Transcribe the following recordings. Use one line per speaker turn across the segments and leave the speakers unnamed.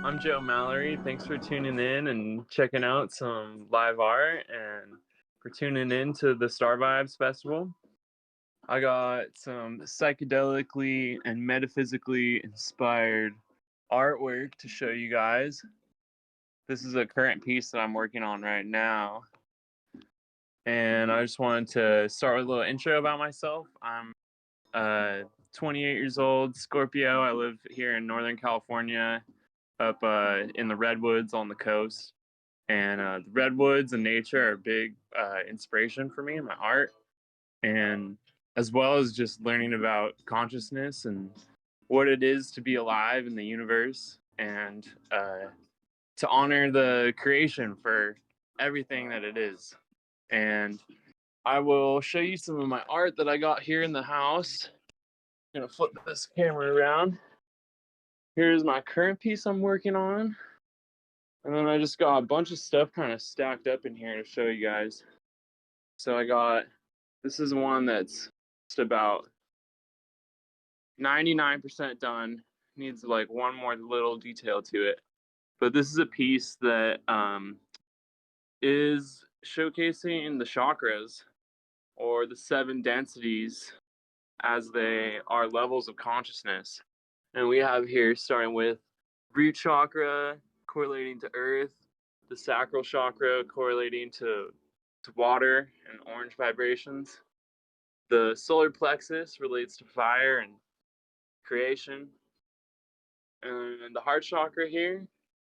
I'm Joe Mallory. Thanks for tuning in and checking out some live art and for tuning in to the Star Vibes Festival. I got some psychedelically and metaphysically inspired artwork to show you guys. This is a current piece that I'm working on right now. And I just wanted to start with a little intro about myself. I'm 28 years old, Scorpio. I live here in Northern California, up in the redwoods on the coast, and the redwoods and nature are a big inspiration for me in my art, and as well as just learning about consciousness and what it is to be alive in the universe, and to honor the creation for everything that it is. And I will show you some of my art that I got here in the house. I'm gonna flip this camera around. Here's my current piece I'm working on. And then I just got a bunch of stuff kind of stacked up in here to show you guys. So this is one that's just about 99% done. Needs like one more little detail to it. But this is a piece that is showcasing the chakras, or the 7 densities, as they are levels of consciousness. And we have here, starting with root chakra correlating to earth, the sacral chakra correlating to water and orange vibrations. The solar plexus relates to fire and creation. And the heart chakra here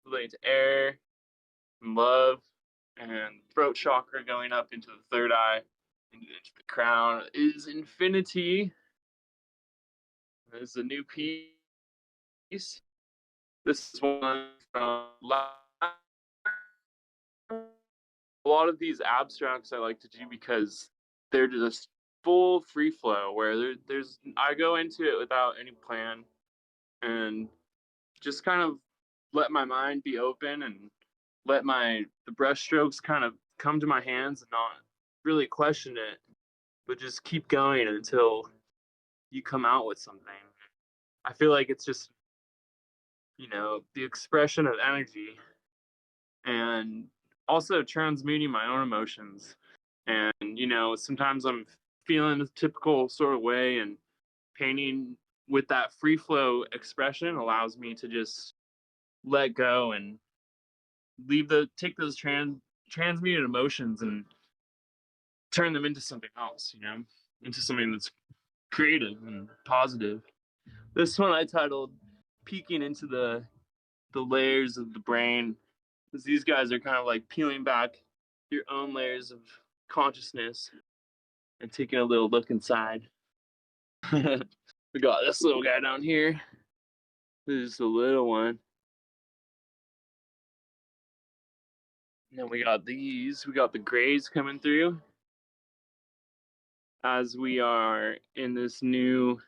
relates to air and love. And throat chakra going up into the third eye, into the crown, is infinity. There's a new piece. This is one from a lot of these abstracts I like to do because they're just full free flow, where I go into it without any plan and just kind of let my mind be open and let the brush strokes kind of come to my hands and not really question it, but just keep going until you come out with something. I feel like it's just, the expression of energy, and also transmuting my own emotions. And, sometimes I'm feeling a typical sort of way, and painting with that free flow expression allows me to just let go and take those transmuted emotions and turn them into something else, into something that's creative and positive. This one I titled Peeking into the layers of the brain, because these guys are kind of like peeling back your own layers of consciousness and taking a little look inside. We got this little guy down here. This is a little one. And then we got these. We got the grays coming through. As we are in this new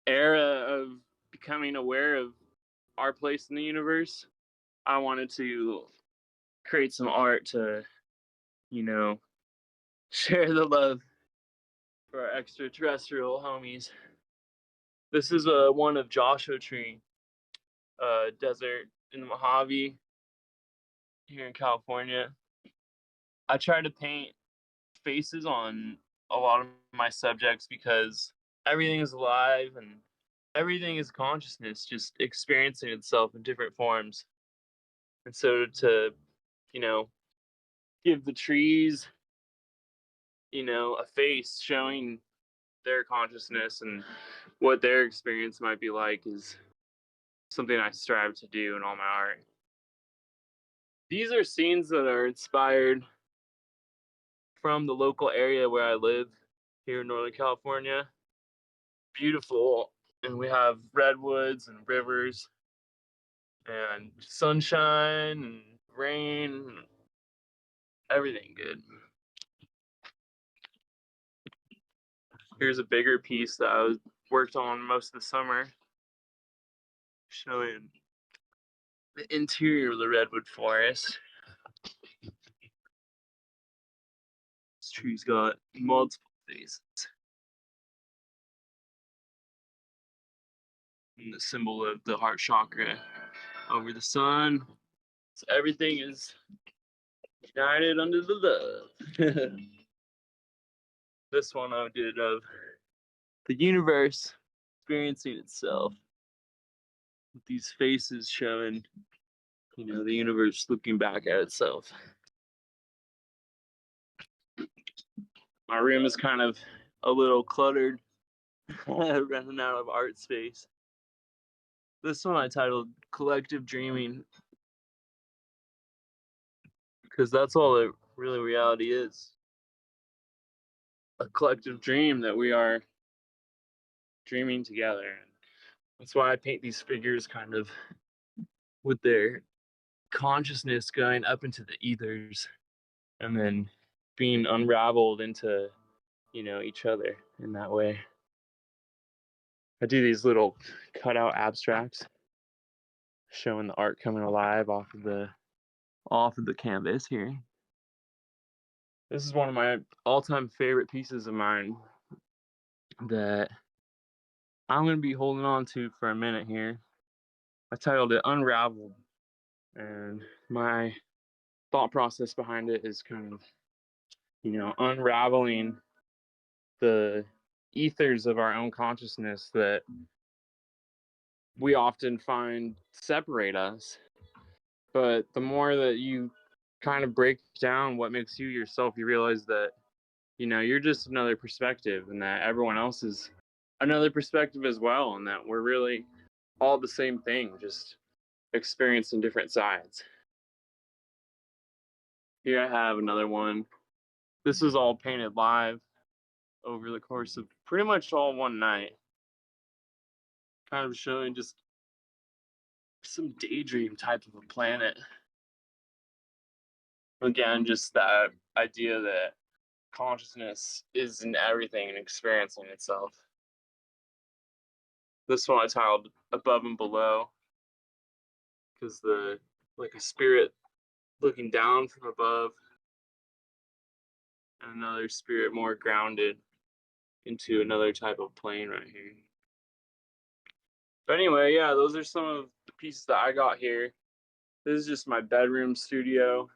era of becoming aware of our place in the universe, I wanted to create some art to, share the love for our extraterrestrial homies. This is one of Joshua Tree, desert in the Mojave here in California. I try to paint faces on a lot of my subjects because everything is alive and everything is consciousness, just experiencing itself in different forms. And so to, give the trees, a face showing their consciousness and what their experience might be like is something I strive to do in all my art. These are scenes that are inspired from the local area where I live here in Northern California. Beautiful, and we have redwoods and rivers and sunshine and rain, everything good. Here's a bigger piece that I worked on most of the summer, showing the interior of the redwood forest. This tree's got multiple faces. And the symbol of the heart chakra over the sun. So everything is united under the love. This one I did of the universe experiencing itself, with these faces showing, you know, the universe looking back at itself. My room is kind of a little cluttered, running out of art space. This one I titled Collective Dreaming, because that's all it really reality is. A collective dream that we are dreaming together. That's why I paint these figures kind of with their consciousness going up into the ethers and then being unraveled into, you know, each other in that way. I do these little cutout abstracts showing the art coming alive off of the canvas here. This is one of my all-time favorite pieces of mine that I'm going to be holding on to for a minute here. I titled it Unraveled, and my thought process behind it is kind of, you know, unraveling the ethers of our own consciousness that we often find separate us. But the more that you kind of break down what makes you yourself, you realize that, you know, you're just another perspective, and that everyone else is another perspective as well, and that we're really all the same thing, just experiencing different sides. Here I have another one. This is all painted live over the course of pretty much all one night. Kind of showing just some daydream type of a planet. Again, just that idea that consciousness is in everything and experiencing itself. This one I titled Above and Below, because like a spirit looking down from above, and another spirit more grounded into another type of plane right here. But anyway, yeah, those are some of the pieces that I got here. This is just my bedroom studio.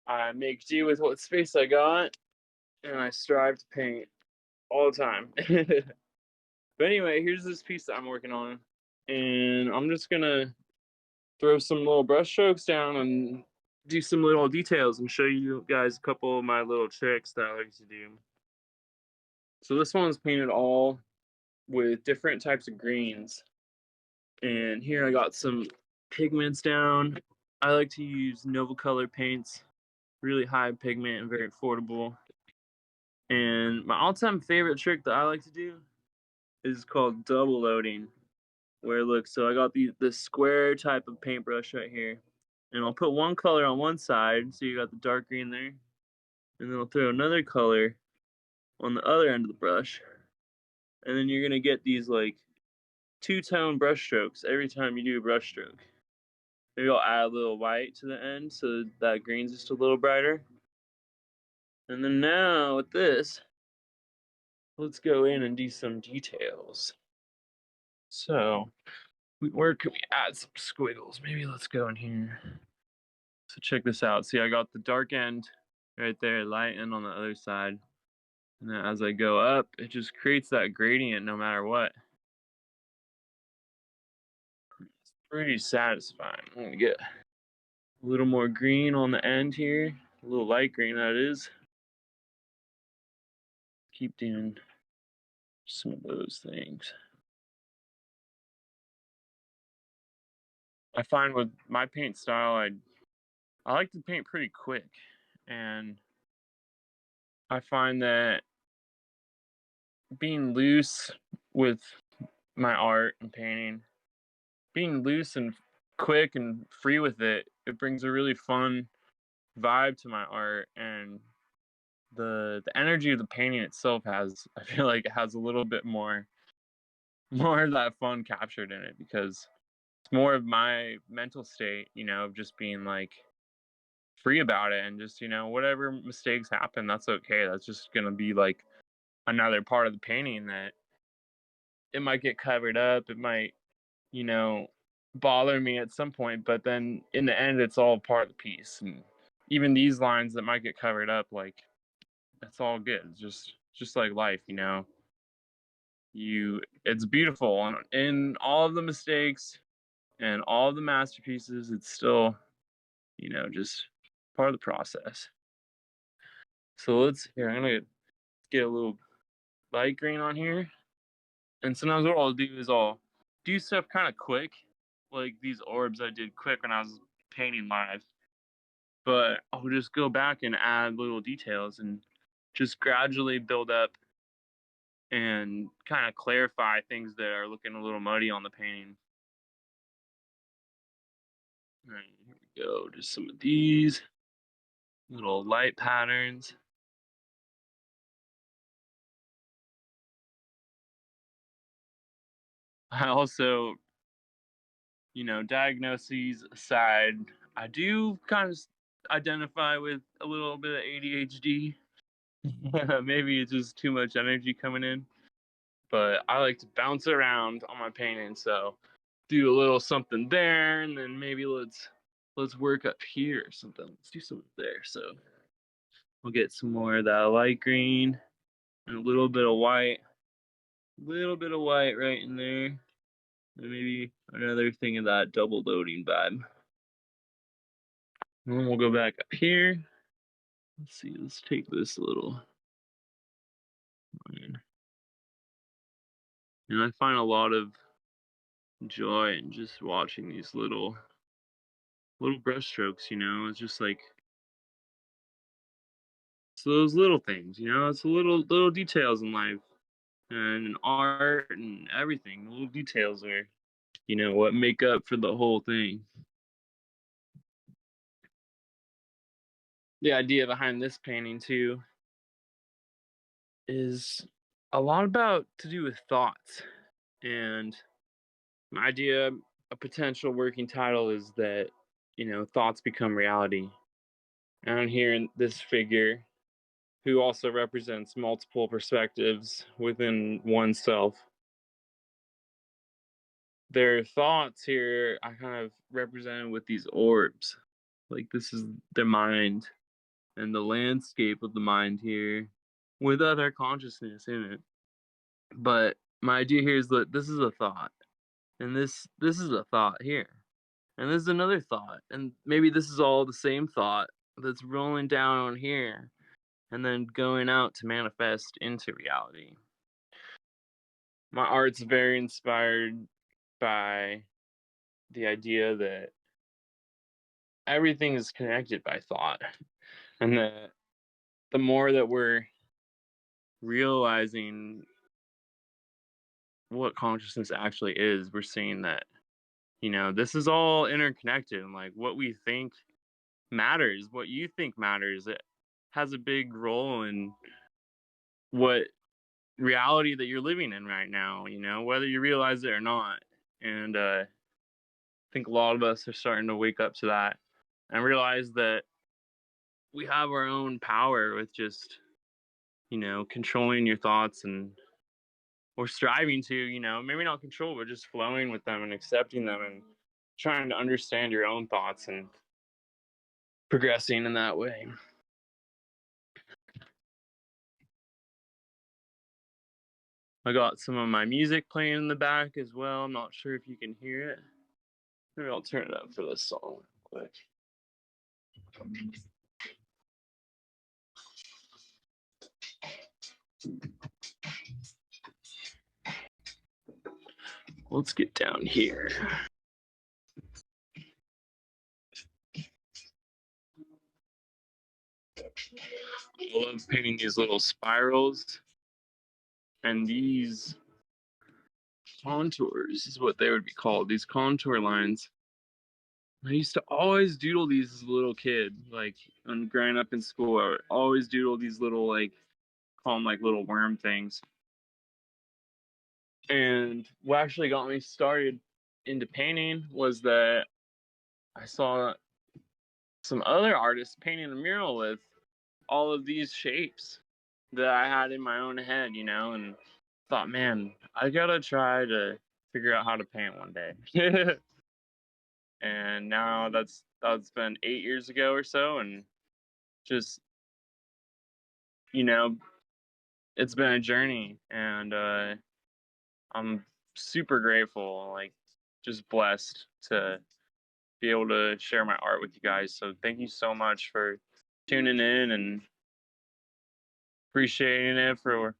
I make do with what space I got, and I strive to paint all the time. But anyway, here's this piece that I'm working on, and I'm just gonna throw some little brush strokes down and do some little details and show you guys a couple of my little tricks that I like to do. So this one's painted all with different types of greens, and here I got some pigments down. I like to use Nova Color paints, really high pigment and very affordable. And my all-time favorite trick that I like to do is called double loading, where look, so I got the square type of paintbrush right here, and I'll put one color on one side, so you got the dark green there, and then I'll throw another color on the other end of the brush, and then you're gonna get these like two-tone brush strokes every time you do a brush stroke. Maybe I'll add a little white to the end so that green's just a little brighter. And then now with this, let's go in and do some details. So, where can we add some squiggles? Maybe let's go in here. So check this out. See, I got the dark end right there, light end on the other side. And then as I go up, it just creates that gradient no matter what. It's pretty satisfying. I'm gonna get a little more green on the end here. A little light green, that is. Keep doing some of those things. I find with my paint style, I like to paint pretty quick, and I find that being loose with my art and painting, being loose and quick and free with it, it brings a really fun vibe to my art, and the energy of the painting itself I feel like it has a little bit more of that fun captured in it, because it's more of my mental state, you know, of just being like free about it, and just, you know, whatever mistakes happen, that's okay. That's just gonna be like another part of the painting that it might get covered up. It might, you know, bother me at some point, but then in the end, it's all part of the piece. And even these lines that might get covered up, like, that's all good. It's just like life, you know. It's beautiful, and in all of the mistakes and all of the masterpieces, it's still, you know, just part of the process. So I'm gonna get a little light green on here. And sometimes what I'll do is I'll do stuff kind of quick, like these orbs I did quick when I was painting live. But I'll just go back and add little details and just gradually build up and kind of clarify things that are looking a little muddy on the painting. All right, here we go. Just some of these little light patterns. I also, you know, diagnoses aside, I do kind of identify with a little bit of ADHD. Maybe it's just too much energy coming in, but I like to bounce around on my painting, so do a little something there, and then maybe let's work up here or something. Let's do something there. So we'll get some more of that light green and a little bit of white, right in there, and maybe another thing of that double loading vibe. And then we'll go back up here. Let's see. Let's take this a little. And I find a lot of joy in just watching these little brush strokes, you know. It's just like it's those little things, you know. It's the little details in life and in art and everything. The little details are, you know, what make up for the whole thing. The idea behind this painting too is a lot about to do with thoughts. And my idea, a potential working title is that, you know, thoughts become reality. And here in this figure, who also represents multiple perspectives within oneself, their thoughts here I kind of represented with these orbs. Like this is their mind and the landscape of the mind here with other consciousness in it. But my idea here is that this is a thought, and this is a thought here, and this is another thought, and maybe this is all the same thought that's rolling down on here and then going out to manifest into reality. My art's very inspired by the idea that everything is connected by thought, and that the more that we're realizing what consciousness actually is, we're seeing that, you know, this is all interconnected, and like what we think matters, what you think matters. It has a big role in what reality that you're living in right now, you know, whether you realize it or not. And I think a lot of us are starting to wake up to that and realize that we have our own power with just, you know, controlling your thoughts and or striving to, you know, maybe not control, but just flowing with them and accepting them and trying to understand your own thoughts and progressing in that way. I got some of my music playing in the back as well. I'm not sure if you can hear it. Maybe I'll turn it up for this song real quick. Let's get down here. I love painting these little spirals, and these contours is what they would be called, these contour lines. I used to always doodle these as a little kid, like when growing up in school. I would always doodle these little, like, call them like little worm things. And what actually got me started into painting was that I saw some other artists painting a mural with all of these shapes that I had in my own head, you know, and thought, man, I gotta try to figure out how to paint one day. and now that's been 8 years ago or so, and just, you know, it's been a journey, and I'm super grateful, like just blessed to be able to share my art with you guys. So thank you so much for tuning in and appreciating it for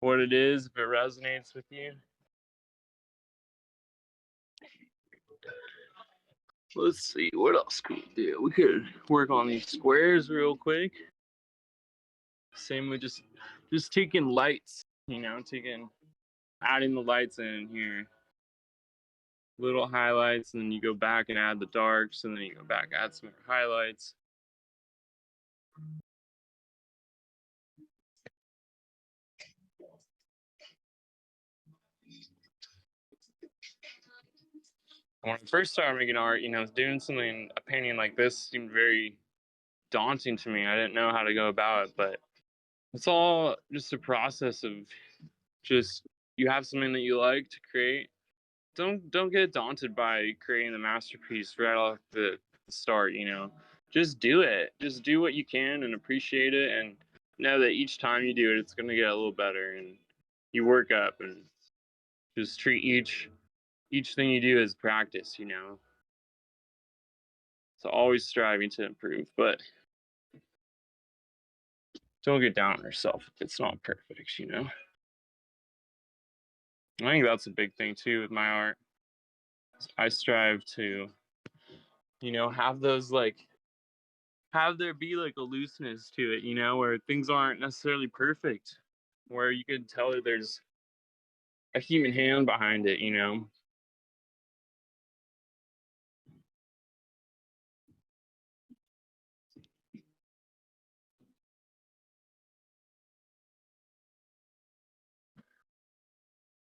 what it is, if it resonates with you. Let's see, what else could we do? We could work on these squares real quick. Same with just taking lights, you know, adding the lights in here. Little highlights, and then you go back and add the darks, and then you go back, add some more highlights. When I first started making art, you know, doing something, a painting like this seemed very daunting to me. I didn't know how to go about it, but it's all just a process of just, you have something that you like to create. Don't get daunted by creating the masterpiece right off the start, you know. Just do it. Just do what you can and appreciate it, and know that each time you do it, it's going to get a little better, and you work up, and just treat each thing you do as practice, you know. So always striving to improve, but don't get down on yourself if it's not perfect, you know. I think that's a big thing too with my art. I strive to, you know, have those like, have there be like a looseness to it, you know, where things aren't necessarily perfect, where you can tell that there's a human hand behind it, you know.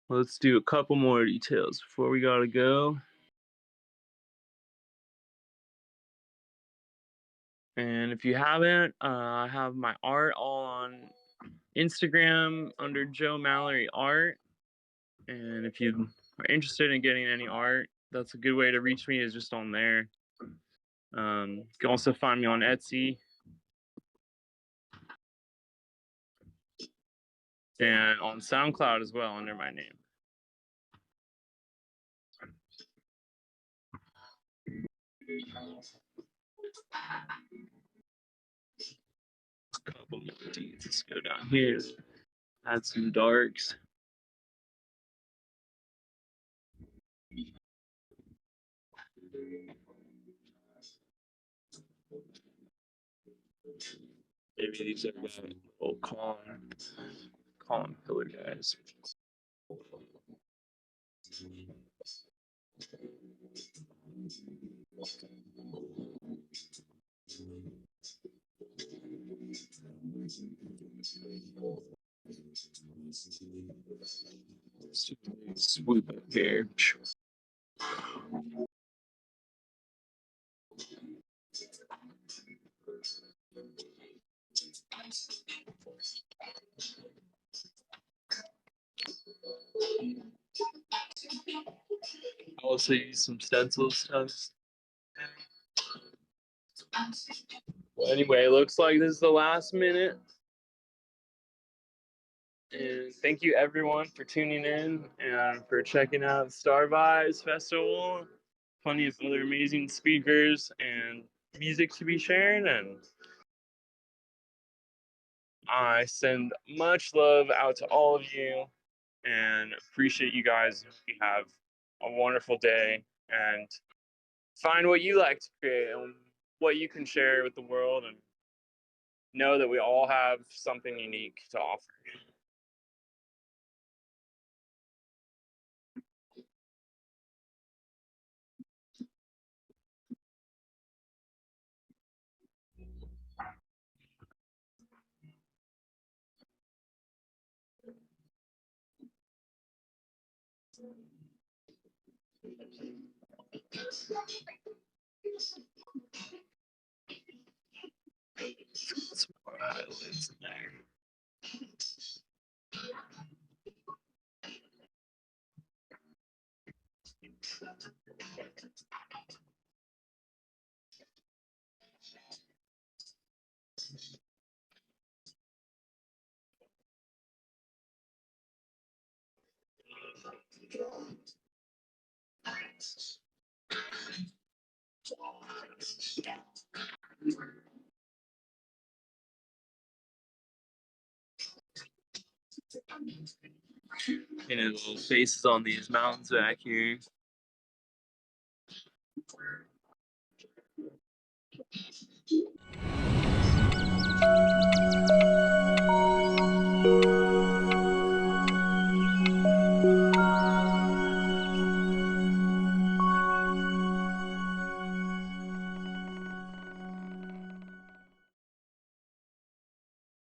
Let's do a couple more details before we gotta go. And if you haven't, I have my art all on Instagram under Joe Mallory Art. And if you are interested in getting any art, that's a good way to reach me, is just on there. You can also find me on Etsy and on SoundCloud as well under my name. A couple more deeds. Let's go down here. Add some darks. Maybe these are little column pillar guys. Swoop up here. I'll also use some stencil stuff. Well, anyway, it looks like this is the last minute. And thank you everyone for tuning in and for checking out Star Vibes Festival. Plenty of other amazing speakers and music to be shared, and I send much love out to all of you and appreciate you guys. You have a wonderful day, and find what you like to create and what you can share with the world, and know that we all have something unique to offer. Some more highlights in there. Little faces on these mountains back here.